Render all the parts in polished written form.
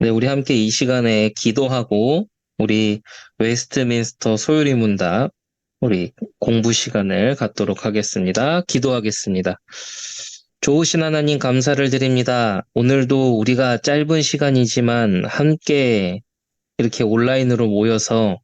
네, 우리 함께 이 시간에 기도하고 우리 웨스트민스터 소유리 문답 우리 공부 시간을 갖도록 하겠습니다. 기도하겠습니다. 좋으신 하나님 감사를 드립니다. 오늘도 우리가 짧은 시간이지만 함께 이렇게 온라인으로 모여서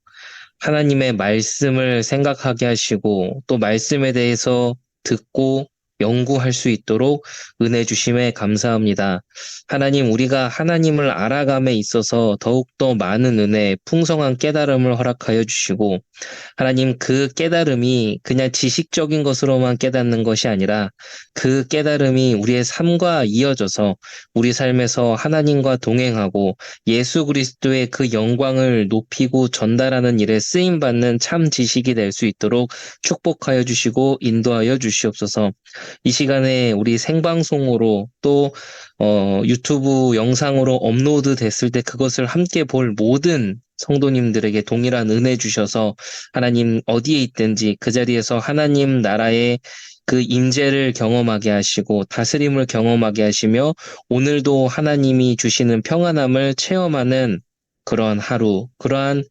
하나님의 말씀을 생각하게 하시고 또 말씀에 대해서 듣고 연구할 수 있도록 은혜 주심에 감사합니다. 하나님, 우리가 하나님을 알아감에 있어서 더욱더 많은 은혜, 풍성한 깨달음을 허락하여 주시고, 하나님, 그 깨달음이 그냥 지식적인 것으로만 깨닫는 것이 아니라 그 깨달음이 우리의 삶과 이어져서 우리 삶에서 하나님과 동행하고 예수 그리스도의 그 영광을 높이고 전달하는 일에 쓰임받는 참 지식이 될 수 있도록 축복하여 주시고 인도하여 주시옵소서. 이 시간에 우리 생방송으로 또 유튜브 영상으로 업로드 됐을 때 그것을 함께 볼 모든 성도님들에게 동일한 은혜 주셔서 하나님 어디에 있든지 그 자리에서 하나님 나라의 그 임재를 경험하게 하시고 다스림을 경험하게 하시며 오늘도 하나님이 주시는 평안함을 체험하는 그러한 하루, 그러한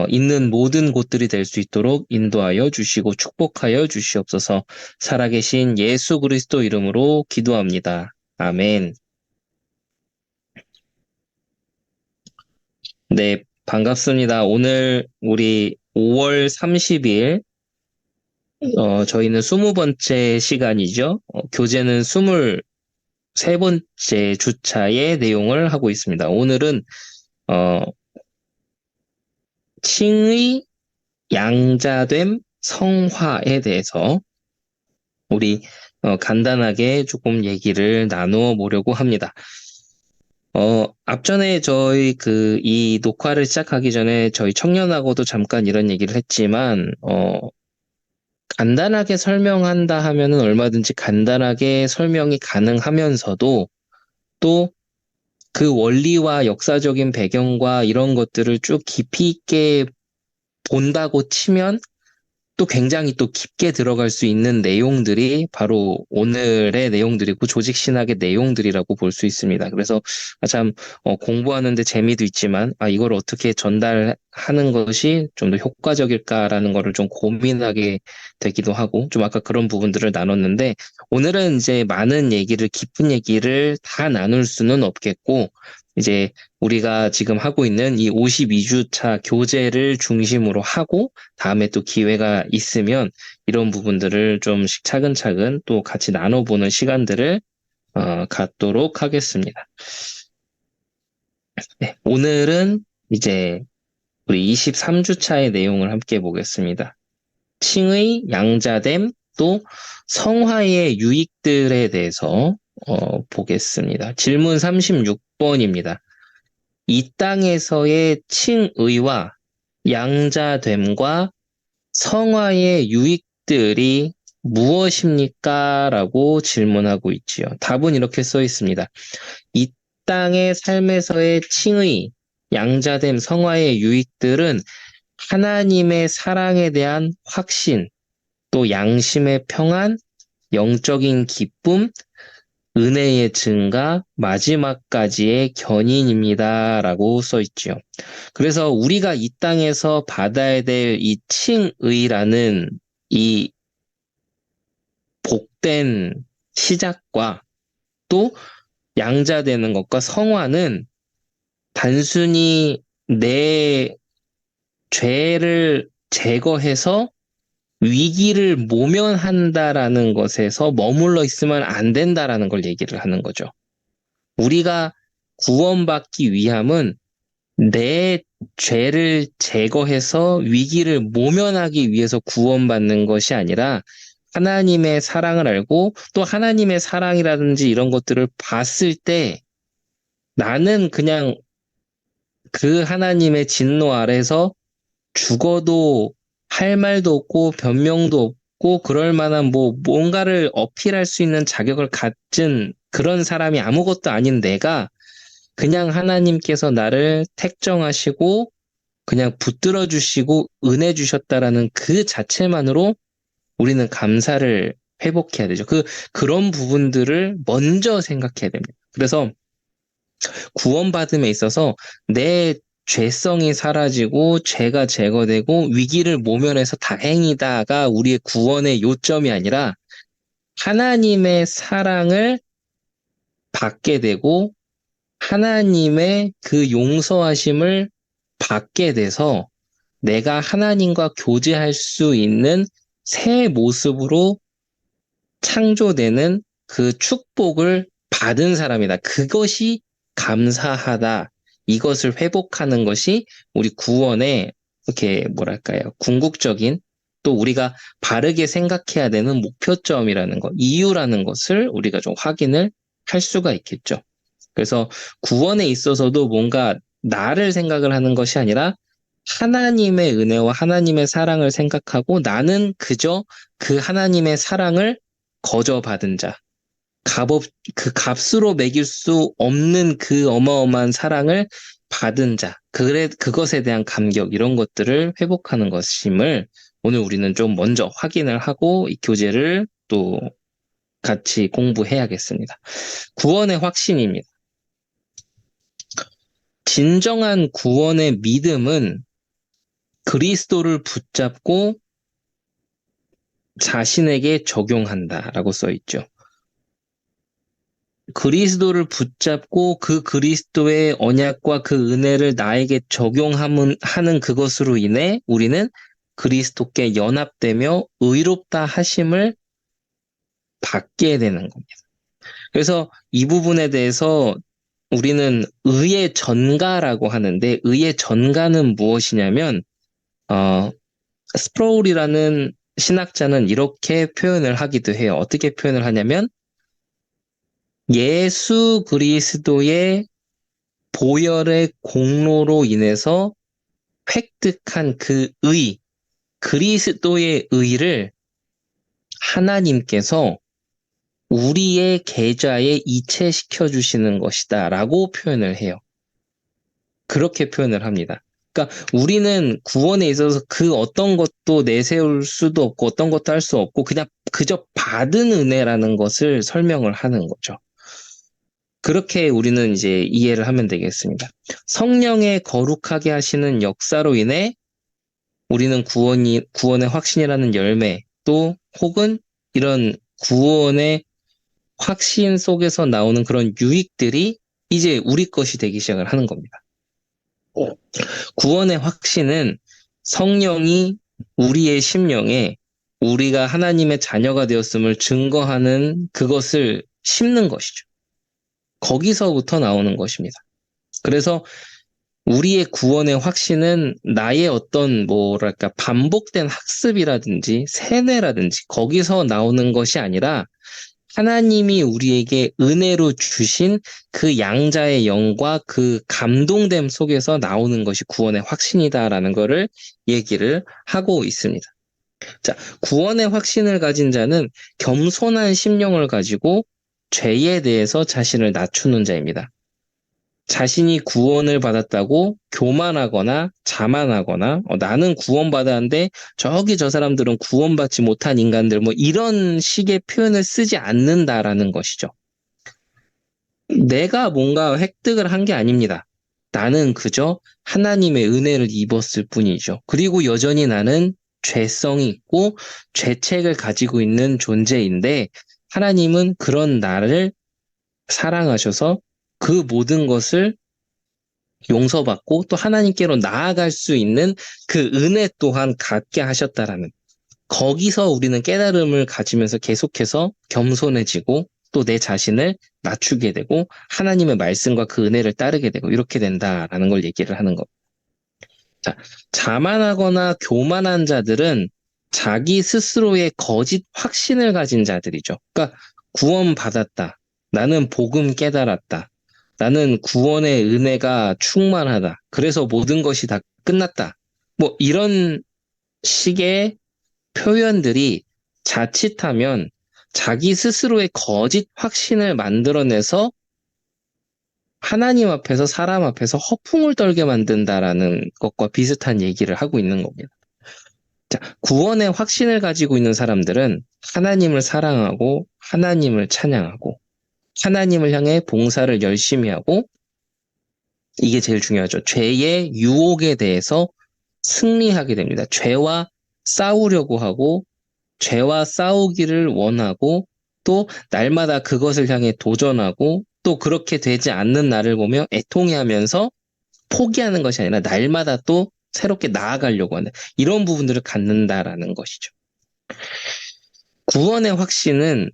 있는 모든 곳들이 될 수 있도록 인도하여 주시고 축복하여 주시옵소서. 살아계신 예수 그리스도 이름으로 기도합니다. 아멘. 네, 반갑습니다. 오늘 우리 5월 30일 저희는 20번째 시간이죠. 교재는 23번째 주차의 내용을 하고 있습니다. 오늘은 어, 칭의 양자됨 성화에 대해서 우리 간단하게 조금 얘기를 나누어 보려고 합니다. 앞전에 저희 이 녹화를 시작하기 전에 저희 청년하고도 잠깐 이런 얘기를 했지만, 간단하게 설명한다 하면은 얼마든지 간단하게 설명이 가능하면서도 또 그 원리와 역사적인 배경과 이런 것들을 쭉 깊이 있게 본다고 치면 또 굉장히 또 깊게 들어갈 수 있는 내용들이 바로 오늘의 내용들이고 조직신학의 내용들이라고 볼 수 있습니다. 그래서 참 공부하는데 재미도 있지만 이걸 어떻게 전달하는 것이 좀 더 효과적일까라는 거를 좀 고민하게 되기도 하고 좀 아까 그런 부분들을 나눴는데 오늘은 이제 많은 얘기를 깊은 얘기를 다 나눌 수는 없겠고 이제 우리가 지금 하고 있는 이 52주차 교재를 중심으로 하고 다음에 또 기회가 있으면 이런 부분들을 좀씩 차근차근 또 같이 나눠보는 시간들을 갖도록 하겠습니다. 네, 오늘은 이제 우리 23주차의 내용을 함께 보겠습니다. 칭의, 양자됨, 또 성화의 유익들에 대해서 보겠습니다. 질문 36번입니다. 이 땅에서의 칭의와 양자됨과 성화의 유익들이 무엇입니까? 라고 질문하고 있지요. 답은 이렇게 써 있습니다. 이 땅의 삶에서의 칭의, 양자됨, 성화의 유익들은 하나님의 사랑에 대한 확신, 또 양심의 평안, 영적인 기쁨, 은혜의 증가, 마지막까지의 견인입니다. 라고 써 있죠. 그래서 우리가 이 땅에서 받아야 될 이 칭의라는 이 복된 시작과 또 양자되는 것과 성화는 단순히 내 죄를 제거해서 위기를 모면한다라는 것에서 머물러 있으면 안 된다라는 걸 얘기를 하는 거죠. 우리가 구원받기 위함은 내 죄를 제거해서 위기를 모면하기 위해서 구원받는 것이 아니라 하나님의 사랑을 알고 또 하나님의 사랑이라든지 이런 것들을 봤을 때 나는 그냥 그 하나님의 진노 아래서 죽어도 할 말도 없고 변명도 없고 그럴 만한 뭔가를 어필할 수 있는 자격을 갖진 그런 사람이 아무것도 아닌 내가 그냥 하나님께서 나를 택정하시고 그냥 붙들어 주시고 은혜 주셨다라는 그 자체만으로 우리는 감사를 회복해야 되죠. 그런 부분들을 먼저 생각해야 됩니다. 그래서 구원받음에 있어서 내 죄성이 사라지고 죄가 제거되고 위기를 모면해서 다행이다가 우리의 구원의 요점이 아니라 하나님의 사랑을 받게 되고 하나님의 그 용서하심을 받게 돼서 내가 하나님과 교제할 수 있는 새 모습으로 창조되는 그 축복을 받은 사람이다. 그것이 감사하다. 이것을 회복하는 것이 우리 구원의 이렇게 뭐랄까요? 궁극적인 또 우리가 바르게 생각해야 되는 목표점이라는 것, 이유라는 것을 우리가 좀 확인을 할 수가 있겠죠. 그래서 구원에 있어서도 뭔가 나를 생각을 하는 것이 아니라 하나님의 은혜와 하나님의 사랑을 생각하고 나는 그저 그 하나님의 사랑을 거저받은 자, 그 값으로 매길 수 없는 그 어마어마한 사랑을 받은 자, 그것에 대한 감격, 이런 것들을 회복하는 것임을 오늘 우리는 좀 먼저 확인을 하고 이 교재를 또 같이 공부해야겠습니다. 구원의 확신입니다. 진정한 구원의 믿음은 그리스도를 붙잡고 자신에게 적용한다라고 써 있죠. 그리스도를 붙잡고 그 그리스도의 언약과 그 은혜를 나에게 적용하는 그것으로 인해 우리는 그리스도께 연합되며 의롭다 하심을 받게 되는 겁니다. 그래서 이 부분에 대해서 우리는 의의 전가라고 하는데, 의의 전가는 무엇이냐면 스프로울이라는 신학자는 이렇게 표현을 하기도 해요. 어떻게 표현을 하냐면 예수 그리스도의 보혈의 공로로 인해서 획득한 그 의, 그리스도의 의를 하나님께서 우리의 계좌에 이체시켜 주시는 것이다 라고 표현을 해요. 그렇게 표현을 합니다. 그러니까 우리는 구원에 있어서 그 어떤 것도 내세울 수도 없고 어떤 것도 할 수 없고 그냥 그저 받은 은혜라는 것을 설명을 하는 거죠. 그렇게 우리는 이제 이해를 하면 되겠습니다. 성령의 거룩하게 하시는 역사로 인해 우리는 구원의 확신이라는 열매, 또 혹은 이런 구원의 확신 속에서 나오는 그런 유익들이 이제 우리 것이 되기 시작을 하는 겁니다. 구원의 확신은 성령이 우리의 심령에 우리가 하나님의 자녀가 되었음을 증거하는 그것을 심는 것이죠. 거기서부터 나오는 것입니다. 그래서 우리의 구원의 확신은 나의 어떤 뭐랄까 반복된 학습이라든지 세뇌라든지 거기서 나오는 것이 아니라 하나님이 우리에게 은혜로 주신 그 양자의 영과 그 감동됨 속에서 나오는 것이 구원의 확신이다라는 것을 얘기를 하고 있습니다. 자, 구원의 확신을 가진 자는 겸손한 심령을 가지고 죄에 대해서 자신을 낮추는 자입니다. 자신이 구원을 받았다고 교만하거나 자만하거나 나는 구원받았는데 저기 저 사람들은 구원받지 못한 인간들 뭐 이런 식의 표현을 쓰지 않는다라는 것이죠. 내가 뭔가 획득을 한 게 아닙니다. 나는 그저 하나님의 은혜를 입었을 뿐이죠. 그리고 여전히 나는 죄성이 있고 죄책을 가지고 있는 존재인데 하나님은 그런 나를 사랑하셔서 그 모든 것을 용서받고 또 하나님께로 나아갈 수 있는 그 은혜 또한 갖게 하셨다라는, 거기서 우리는 깨달음을 가지면서 계속해서 겸손해지고 또 내 자신을 낮추게 되고 하나님의 말씀과 그 은혜를 따르게 되고 이렇게 된다라는 걸 얘기를 하는 겁니다. 자, 자만하거나 교만한 자들은 자기 스스로의 거짓 확신을 가진 자들이죠. 그러니까 구원받았다. 나는 복음 깨달았다. 나는 구원의 은혜가 충만하다. 그래서 모든 것이 다 끝났다. 뭐 이런 식의 표현들이 자칫하면 자기 스스로의 거짓 확신을 만들어내서 하나님 앞에서 사람 앞에서 허풍을 떨게 만든다라는 것과 비슷한 얘기를 하고 있는 겁니다. 자, 구원의 확신을 가지고 있는 사람들은 하나님을 사랑하고 하나님을 찬양하고 하나님을 향해 봉사를 열심히 하고 이게 제일 중요하죠. 죄의 유혹에 대해서 승리하게 됩니다. 죄와 싸우려고 하고 죄와 싸우기를 원하고 또 날마다 그것을 향해 도전하고 또 그렇게 되지 않는 나를 보며 애통해하면서 포기하는 것이 아니라 날마다 또 새롭게 나아가려고 하는 이런 부분들을 갖는다라는 것이죠. 구원의 확신은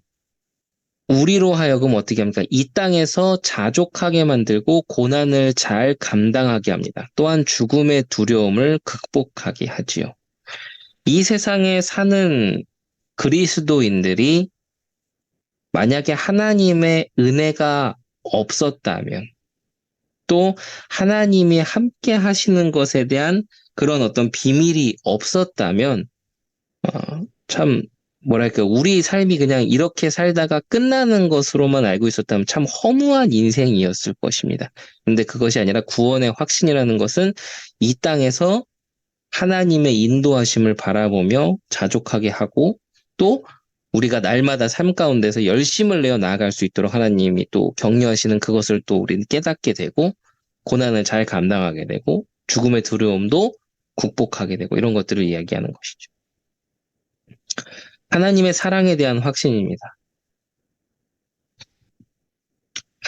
우리로 하여금 어떻게 합니까? 이 땅에서 자족하게 만들고 고난을 잘 감당하게 합니다. 또한 죽음의 두려움을 극복하게 하지요. 이 세상에 사는 그리스도인들이 만약에 하나님의 은혜가 없었다면 또 하나님이 함께 하시는 것에 대한 그런 어떤 비밀이 없었다면 참 뭐랄까 우리 삶이 그냥 이렇게 살다가 끝나는 것으로만 알고 있었다면 참 허무한 인생이었을 것입니다. 근데 그것이 아니라 구원의 확신이라는 것은 이 땅에서 하나님의 인도하심을 바라보며 자족하게 하고 또 우리가 날마다 삶 가운데서 열심을 내어 나아갈 수 있도록 하나님이 또 격려하시는 그것을 또 우리는 깨닫게 되고 고난을 잘 감당하게 되고 죽음의 두려움도 극복하게 되고 이런 것들을 이야기하는 것이죠. 하나님의 사랑에 대한 확신입니다.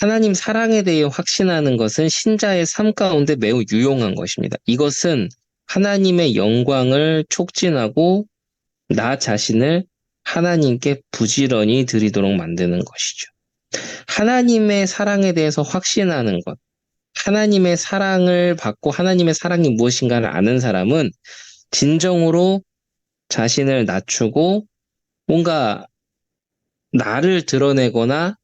하나님 사랑에 대해 확신하는 것은 신자의 삶 가운데 매우 유용한 것입니다. 이것은 하나님의 영광을 촉진하고 나 자신을 하나님께 부지런히 드리도록 만드는 것이죠. 하나님의 사랑에 대해서 확신하는 것, 하나님의 사랑을 받고 하나님의 사랑이 무엇인가를 아는 사람은 진정으로 자신을 낮추고 뭔가 나를 드러내거나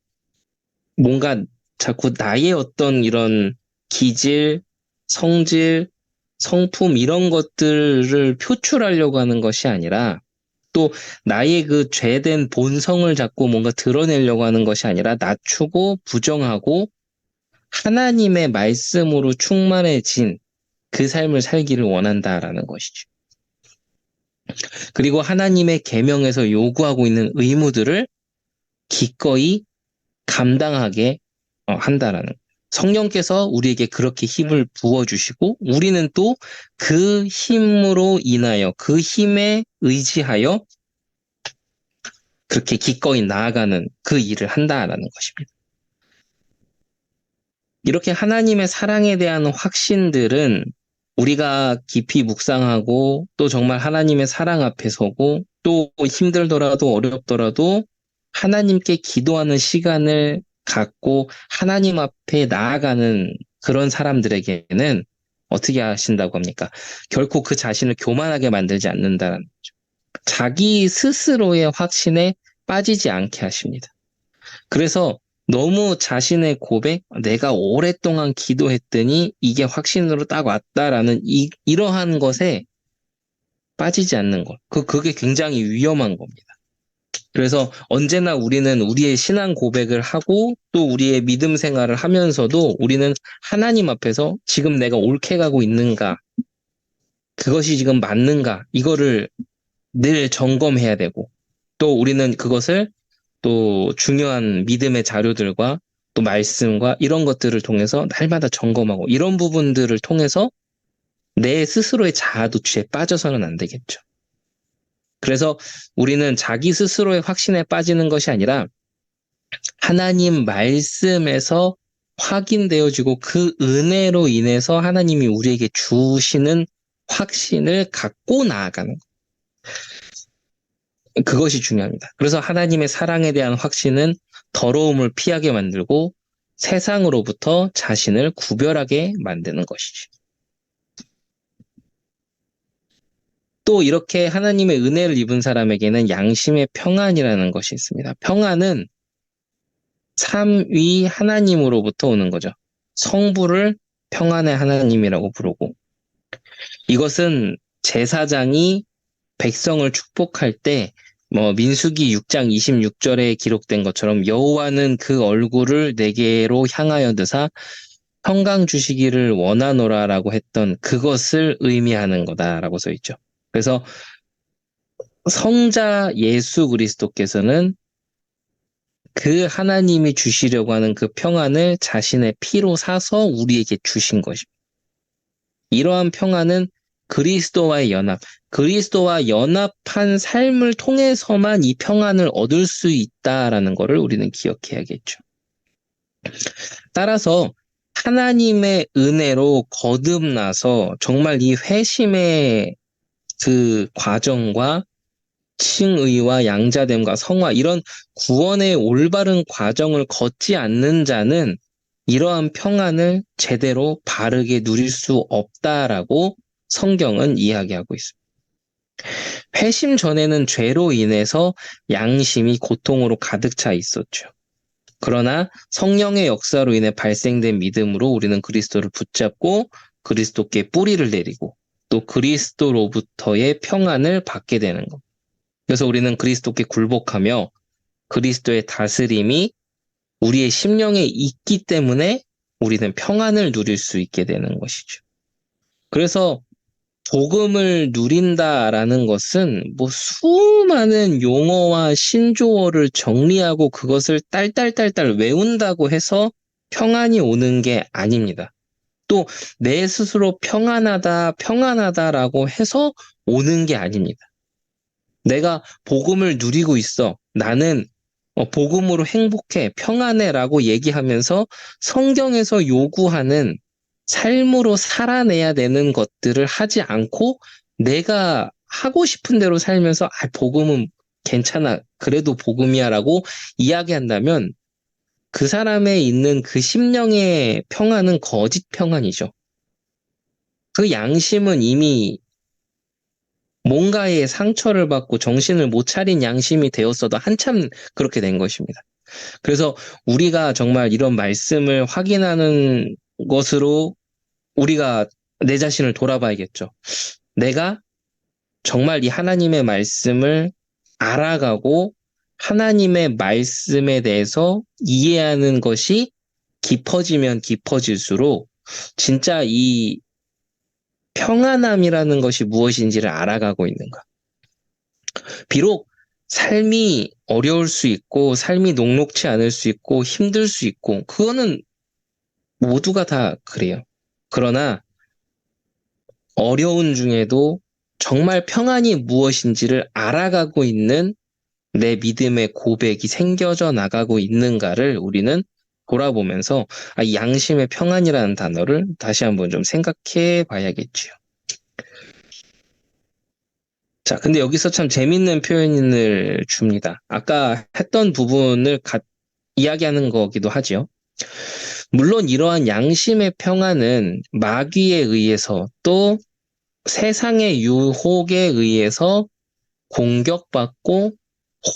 뭔가 자꾸 나의 어떤 이런 기질, 성질, 성품 이런 것들을 표출하려고 하는 것이 아니라 또 나의 그 죄된 본성을 자꾸 뭔가 드러내려고 하는 것이 아니라 낮추고 부정하고 하나님의 말씀으로 충만해진 그 삶을 살기를 원한다라는 것이죠. 그리고 하나님의 계명에서 요구하고 있는 의무들을 기꺼이 감당하게 한다라는 성령께서 우리에게 그렇게 힘을 부어주시고 우리는 또 그 힘으로 인하여 그 힘에 의지하여 그렇게 기꺼이 나아가는 그 일을 한다라는 것입니다. 이렇게 하나님의 사랑에 대한 확신들은 우리가 깊이 묵상하고 또 정말 하나님의 사랑 앞에 서고 또 힘들더라도 어렵더라도 하나님께 기도하는 시간을 갖고 하나님 앞에 나아가는 그런 사람들에게는 어떻게 하신다고 합니까? 결코 그 자신을 교만하게 만들지 않는다는 거죠. 자기 스스로의 확신에 빠지지 않게 하십니다. 그래서 너무 자신의 고백, 내가 오랫동안 기도했더니 이게 확신으로 딱 왔다라는 이러한 것에 빠지지 않는 것. 그게 굉장히 위험한 겁니다. 그래서 언제나 우리는 우리의 신앙 고백을 하고 또 우리의 믿음 생활을 하면서도 우리는 하나님 앞에서 지금 내가 옳게 가고 있는가, 그것이 지금 맞는가, 이거를 늘 점검해야 되고 또 우리는 그것을 또 중요한 믿음의 자료들과 또 말씀과 이런 것들을 통해서 날마다 점검하고 이런 부분들을 통해서 내 스스로의 자아 도취에 빠져서는 안 되겠죠. 그래서 우리는 자기 스스로의 확신에 빠지는 것이 아니라 하나님 말씀에서 확인되어지고 그 은혜로 인해서 하나님이 우리에게 주시는 확신을 갖고 나아가는 것. 그것이 중요합니다. 그래서 하나님의 사랑에 대한 확신은 더러움을 피하게 만들고 세상으로부터 자신을 구별하게 만드는 것이죠. 또 이렇게 하나님의 은혜를 입은 사람에게는 양심의 평안이라는 것이 있습니다. 평안은 삼위 하나님으로부터 오는 거죠. 성부를 평안의 하나님이라고 부르고 이것은 제사장이 백성을 축복할 때 민수기 6장 26절에 기록된 것처럼 여호와는 그 얼굴을 내게로 향하여 드사 평강 주시기를 원하노라라고 했던 그것을 의미하는 거다라고 써 있죠. 그래서 성자 예수 그리스도께서는 그 하나님이 주시려고 하는 그 평안을 자신의 피로 사서 우리에게 주신 것입니다. 이러한 평안은 그리스도와의 연합, 그리스도와 연합한 삶을 통해서만 이 평안을 얻을 수 있다라는 것을 우리는 기억해야겠죠. 따라서 하나님의 은혜로 거듭나서 정말 이 회심의 그 과정과 칭의와 양자됨과 성화 이런 구원의 올바른 과정을 걷지 않는 자는 이러한 평안을 제대로 바르게 누릴 수 없다라고 성경은 이야기하고 있습니다. 회심 전에는 죄로 인해서 양심이 고통으로 가득 차 있었죠. 그러나 성령의 역사로 인해 발생된 믿음으로 우리는 그리스도를 붙잡고 그리스도께 뿌리를 내리고 또 그리스도로부터의 평안을 받게 되는 것. 그래서 우리는 그리스도께 굴복하며 그리스도의 다스림이 우리의 심령에 있기 때문에 우리는 평안을 누릴 수 있게 되는 것이죠. 그래서 복음을 누린다라는 것은 뭐 수많은 용어와 신조어를 정리하고 그것을 딸딸딸딸 외운다고 해서 평안이 오는 게 아닙니다. 또 내 스스로 평안하다, 평안하다라고 해서 오는 게 아닙니다. 내가 복음을 누리고 있어. 나는 복음으로 행복해, 평안해라고 얘기하면서 성경에서 요구하는 삶으로 살아내야 되는 것들을 하지 않고 내가 하고 싶은 대로 살면서 복음은 괜찮아, 그래도 복음이야라고 이야기한다면 그 사람에 있는 그 심령의 평안은 거짓 평안이죠. 그 양심은 이미 뭔가의 상처를 받고 정신을 못 차린 양심이 되었어도 한참 그렇게 된 것입니다. 그래서 우리가 정말 이런 말씀을 확인하는 것으로 우리가 내 자신을 돌아봐야겠죠. 내가 정말 이 하나님의 말씀을 알아가고 하나님의 말씀에 대해서 이해하는 것이 깊어지면 깊어질수록 진짜 이 평안함이라는 것이 무엇인지를 알아가고 있는가. 비록 삶이 어려울 수 있고 삶이 녹록지 않을 수 있고 힘들 수 있고 그거는 모두가 다 그래요. 그러나 어려운 중에도 정말 평안이 무엇인지를 알아가고 있는 내 믿음의 고백이 생겨져 나가고 있는가를 우리는 돌아보면서 이 양심의 평안이라는 단어를 다시 한번 좀 생각해 봐야겠지요. 자, 근데 여기서 참 재밌는 표현을 줍니다. 아까 했던 부분을 이야기하는 거기도 하지요. 물론 이러한 양심의 평안은 마귀에 의해서 또 세상의 유혹에 의해서 공격받고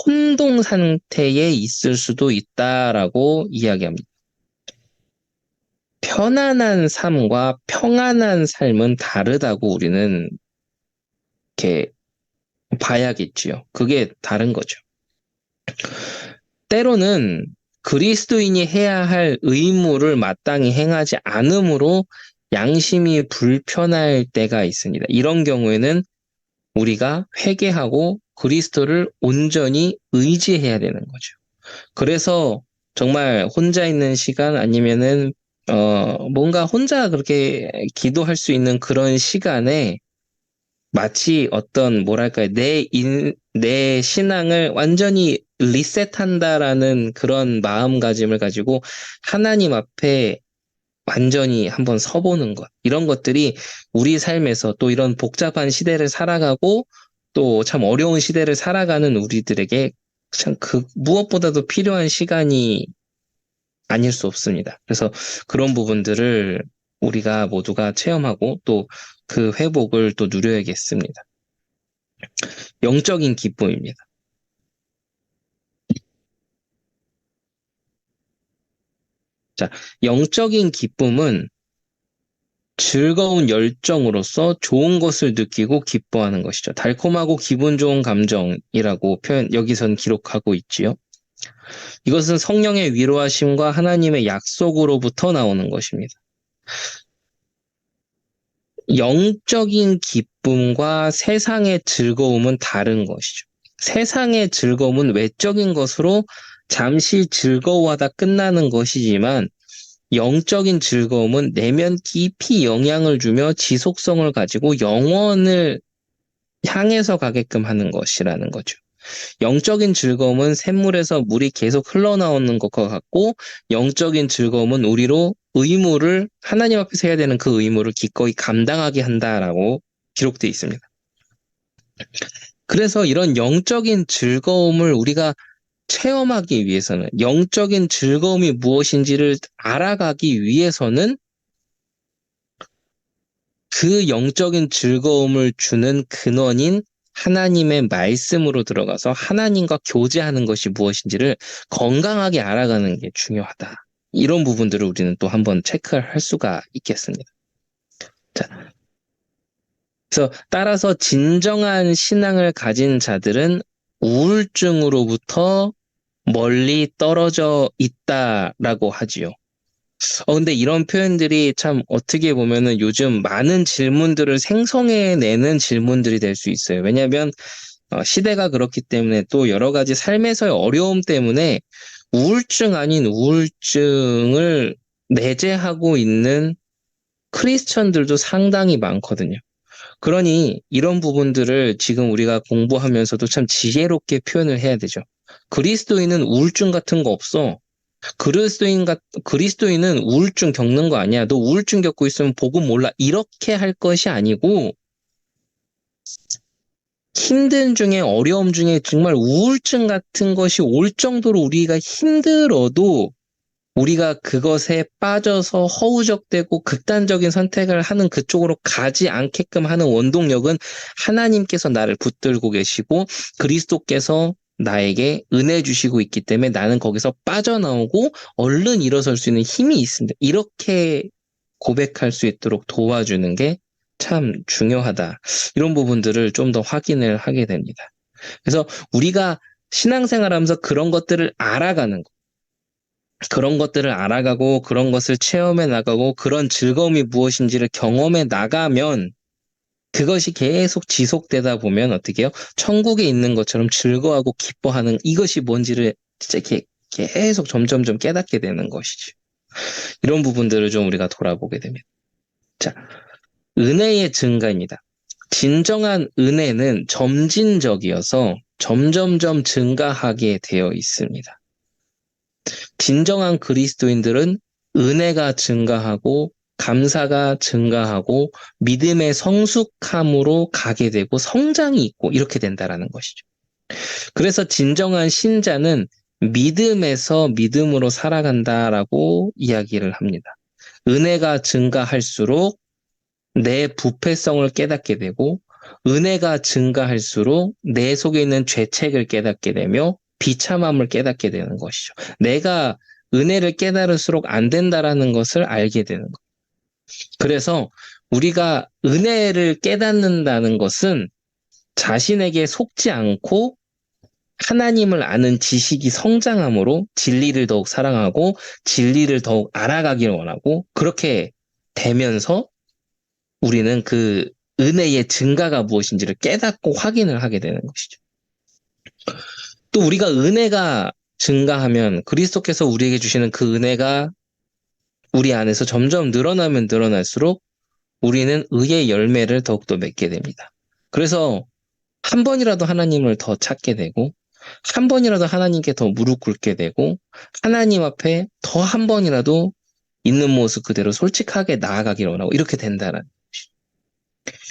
혼동 상태에 있을 수도 있다라고 이야기합니다. 편안한 삶과 평안한 삶은 다르다고 우리는 이렇게 봐야겠지요. 그게 다른 거죠. 때로는 그리스도인이 해야 할 의무를 마땅히 행하지 않으므로 양심이 불편할 때가 있습니다. 이런 경우에는 우리가 회개하고 그리스도를 온전히 의지해야 되는 거죠. 그래서 정말 혼자 있는 시간 아니면은 뭔가 혼자 그렇게 기도할 수 있는 그런 시간에 마치 어떤 뭐랄까요 내 신앙을 완전히 리셋한다라는 그런 마음가짐을 가지고 하나님 앞에 완전히 한번 서보는 것, 이런 것들이 우리 삶에서 또 이런 복잡한 시대를 살아가고 또 참 어려운 시대를 살아가는 우리들에게 참 그 무엇보다도 필요한 시간이 아닐 수 없습니다. 그래서 그런 부분들을 우리가 모두가 체험하고 또 그 회복을 또 누려야겠습니다. 영적인 기쁨입니다. 자, 영적인 기쁨은 즐거운 열정으로서 좋은 것을 느끼고 기뻐하는 것이죠. 달콤하고 기분 좋은 감정이라고 여기선 기록하고 있지요. 이것은 성령의 위로하심과 하나님의 약속으로부터 나오는 것입니다. 영적인 기쁨과 세상의 즐거움은 다른 것이죠. 세상의 즐거움은 외적인 것으로 잠시 즐거워하다 끝나는 것이지만 영적인 즐거움은 내면 깊이 영향을 주며 지속성을 가지고 영원을 향해서 가게끔 하는 것이라는 거죠. 영적인 즐거움은 샘물에서 물이 계속 흘러나오는 것과 같고, 영적인 즐거움은 우리로 의무를, 하나님 앞에서 해야 되는 그 의무를 기꺼이 감당하게 한다라고 기록되어 있습니다. 그래서 이런 영적인 즐거움을 우리가 체험하기 위해서는, 영적인 즐거움이 무엇인지를 알아가기 위해서는 그 영적인 즐거움을 주는 근원인 하나님의 말씀으로 들어가서 하나님과 교제하는 것이 무엇인지를 건강하게 알아가는 게 중요하다. 이런 부분들을 우리는 또 한번 체크할 수가 있겠습니다. 자, 그래서 따라서 진정한 신앙을 가진 자들은 우울증으로부터 멀리 떨어져 있다라고 하지요. 근데 이런 표현들이 참 어떻게 보면은 요즘 많은 질문들을 생성해내는 질문들이 될 수 있어요. 왜냐하면 시대가 그렇기 때문에 또 여러 가지 삶에서의 어려움 때문에 우울증 아닌 우울증을 내재하고 있는 크리스천들도 상당히 많거든요. 그러니 이런 부분들을 지금 우리가 공부하면서도 참 지혜롭게 표현을 해야 되죠. 그리스도인은 우울증 같은 거 없어. 그리스도인은 우울증 겪는 거 아니야. 너 우울증 겪고 있으면 복음 몰라. 이렇게 할 것이 아니고, 힘든 중에 어려움 중에 정말 우울증 같은 것이 올 정도로 우리가 힘들어도 우리가 그것에 빠져서 허우적대고 극단적인 선택을 하는 그쪽으로 가지 않게끔 하는 원동력은 하나님께서 나를 붙들고 계시고 그리스도께서 나에게 은혜 주시고 있기 때문에 나는 거기서 빠져나오고 얼른 일어설 수 있는 힘이 있습니다. 이렇게 고백할 수 있도록 도와주는 게 참 중요하다. 이런 부분들을 좀 더 확인을 하게 됩니다. 그래서 우리가 신앙생활하면서 그런 것들을 알아가는 거, 그런 것들을 알아가고 그런 것을 체험해 나가고 그런 즐거움이 무엇인지를 경험해 나가면 그것이 계속 지속되다 보면 어떻게 해요? 천국에 있는 것처럼 즐거워하고 기뻐하는 이것이 뭔지를 진짜 계속 점점점 깨닫게 되는 것이죠. 이런 부분들을 좀 우리가 돌아보게 됩니다. 자, 은혜의 증가입니다. 진정한 은혜는 점진적이어서 점점점 증가하게 되어 있습니다. 진정한 그리스도인들은 은혜가 증가하고 감사가 증가하고 믿음의 성숙함으로 가게 되고 성장이 있고 이렇게 된다라는 것이죠. 그래서 진정한 신자는 믿음에서 믿음으로 살아간다라고 이야기를 합니다. 은혜가 증가할수록 내 부패성을 깨닫게 되고 은혜가 증가할수록 내 속에 있는 죄책을 깨닫게 되며 비참함을 깨닫게 되는 것이죠. 내가 은혜를 깨달을수록 안 된다라는 것을 알게 되는 것. 그래서 우리가 은혜를 깨닫는다는 것은 자신에게 속지 않고 하나님을 아는 지식이 성장함으로 진리를 더욱 사랑하고 진리를 더욱 알아가기를 원하고 그렇게 되면서 우리는 그 은혜의 증가가 무엇인지를 깨닫고 확인을 하게 되는 것이죠. 또 우리가 은혜가 증가하면 그리스도께서 우리에게 주시는 그 은혜가 우리 안에서 점점 늘어나면 늘어날수록 우리는 의의 열매를 더욱더 맺게 됩니다. 그래서 한 번이라도 하나님을 더 찾게 되고 한 번이라도 하나님께 더 무릎 꿇게 되고 하나님 앞에 더 한 번이라도 있는 모습 그대로 솔직하게 나아가기를 원하고 이렇게 된다는 것이죠.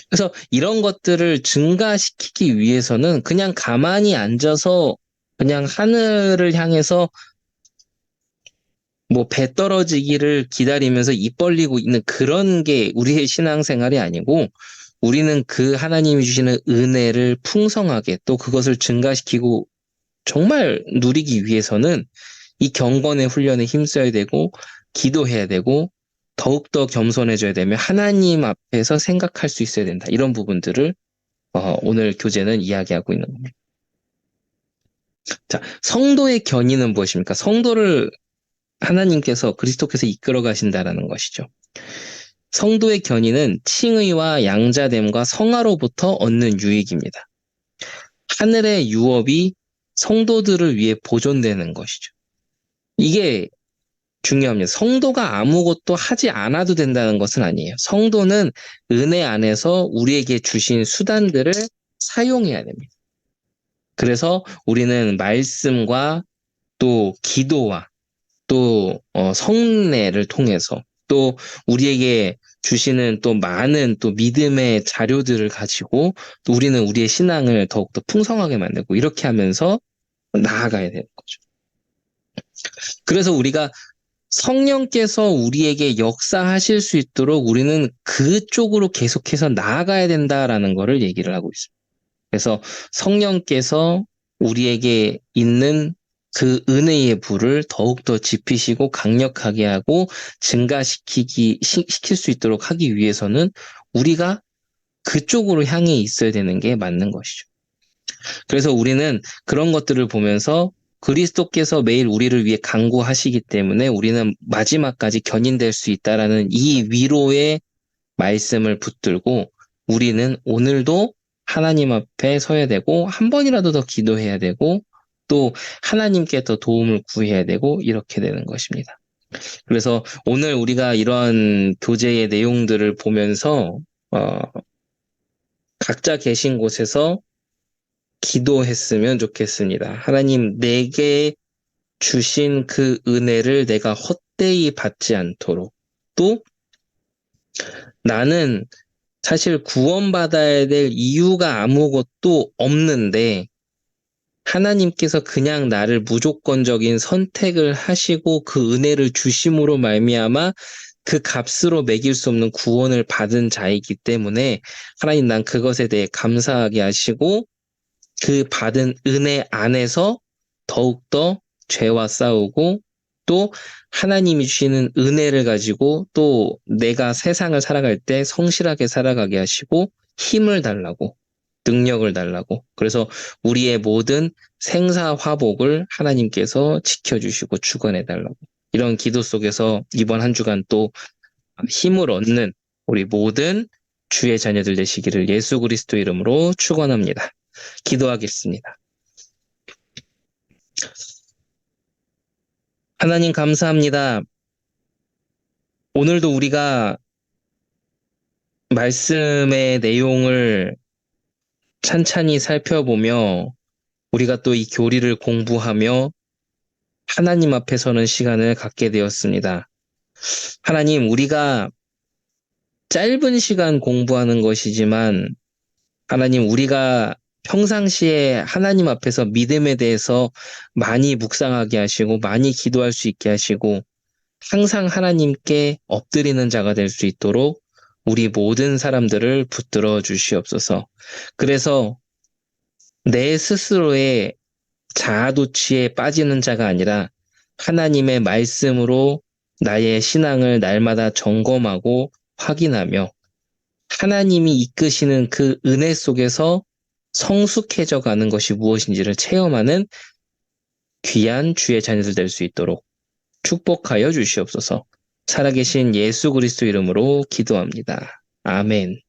그래서 이런 것들을 증가시키기 위해서는 그냥 가만히 앉아서 그냥 하늘을 향해서 뭐 배 떨어지기를 기다리면서 입 벌리고 있는 그런 게 우리의 신앙생활이 아니고 우리는 그 하나님이 주시는 은혜를 풍성하게 또 그것을 증가시키고 정말 누리기 위해서는 이 경건의 훈련에 힘써야 되고 기도해야 되고 더욱더 겸손해져야 되며 하나님 앞에서 생각할 수 있어야 된다. 이런 부분들을 오늘 교재는 이야기하고 있는 겁니다. 자, 성도의 견인은 무엇입니까? 성도를 하나님께서 그리스도께서 이끌어 가신다라는 것이죠. 성도의 견인은 칭의와 양자됨과 성화로부터 얻는 유익입니다. 하늘의 유업이 성도들을 위해 보존되는 것이죠. 이게 중요합니다. 성도가 아무것도 하지 않아도 된다는 것은 아니에요. 성도는 은혜 안에서 우리에게 주신 수단들을 사용해야 됩니다. 그래서 우리는 말씀과 또 기도와 또 성례를 통해서 또 우리에게 주시는 또 많은 또 믿음의 자료들을 가지고 또 우리는 우리의 신앙을 더욱더 풍성하게 만들고 이렇게 하면서 나아가야 되는 거죠. 그래서 우리가 성령께서 우리에게 역사하실 수 있도록 우리는 그쪽으로 계속해서 나아가야 된다라는 것을 얘기를 하고 있습니다. 그래서 성령께서 우리에게 있는 그 은혜의 불을 더욱더 지피시고 강력하게 하고 시킬 수 있도록 하기 위해서는 우리가 그쪽으로 향해 있어야 되는 게 맞는 것이죠. 그래서 우리는 그런 것들을 보면서 그리스도께서 매일 우리를 위해 간구하시기 때문에 우리는 마지막까지 견인될 수 있다라는 이 위로의 말씀을 붙들고 우리는 오늘도 하나님 앞에 서야 되고 한 번이라도 더 기도해야 되고 또 하나님께 더 도움을 구해야 되고 이렇게 되는 것입니다. 그래서 오늘 우리가 이런 교제의 내용들을 보면서 각자 계신 곳에서 기도했으면 좋겠습니다. 하나님, 내게 주신 그 은혜를 내가 헛되이 받지 않도록 또 나는 사실 구원받아야 될 이유가 아무것도 없는데 하나님께서 그냥 나를 무조건적인 선택을 하시고 그 은혜를 주심으로 말미암아 그 값으로 매길 수 없는 구원을 받은 자이기 때문에 하나님 난 그것에 대해 감사하게 하시고 그 받은 은혜 안에서 더욱더 죄와 싸우고 또 하나님이 주시는 은혜를 가지고 또 내가 세상을 살아갈 때 성실하게 살아가게 하시고 힘을 달라고 능력을 달라고 그래서 우리의 모든 생사화복을 하나님께서 지켜주시고 주관해 달라고 이런 기도 속에서 이번 한 주간 또 힘을 얻는 우리 모든 주의 자녀들 되시기를 예수 그리스도 이름으로 축원합니다. 기도하겠습니다. 하나님 감사합니다. 오늘도 우리가 말씀의 내용을 찬찬히 살펴보며 우리가 또 이 교리를 공부하며 하나님 앞에 서는 시간을 갖게 되었습니다. 하나님, 우리가 짧은 시간 공부하는 것이지만 하나님, 우리가 평상시에 하나님 앞에서 믿음에 대해서 많이 묵상하게 하시고 많이 기도할 수 있게 하시고 항상 하나님께 엎드리는 자가 될 수 있도록 우리 모든 사람들을 붙들어 주시옵소서. 그래서 내 스스로의 자아도취에 빠지는 자가 아니라 하나님의 말씀으로 나의 신앙을 날마다 점검하고 확인하며 하나님이 이끄시는 그 은혜 속에서 성숙해져 가는 것이 무엇인지를 체험하는 귀한 주의 자녀들 될 수 있도록 축복하여 주시옵소서. 살아계신 예수 그리스도 이름으로 기도합니다. 아멘.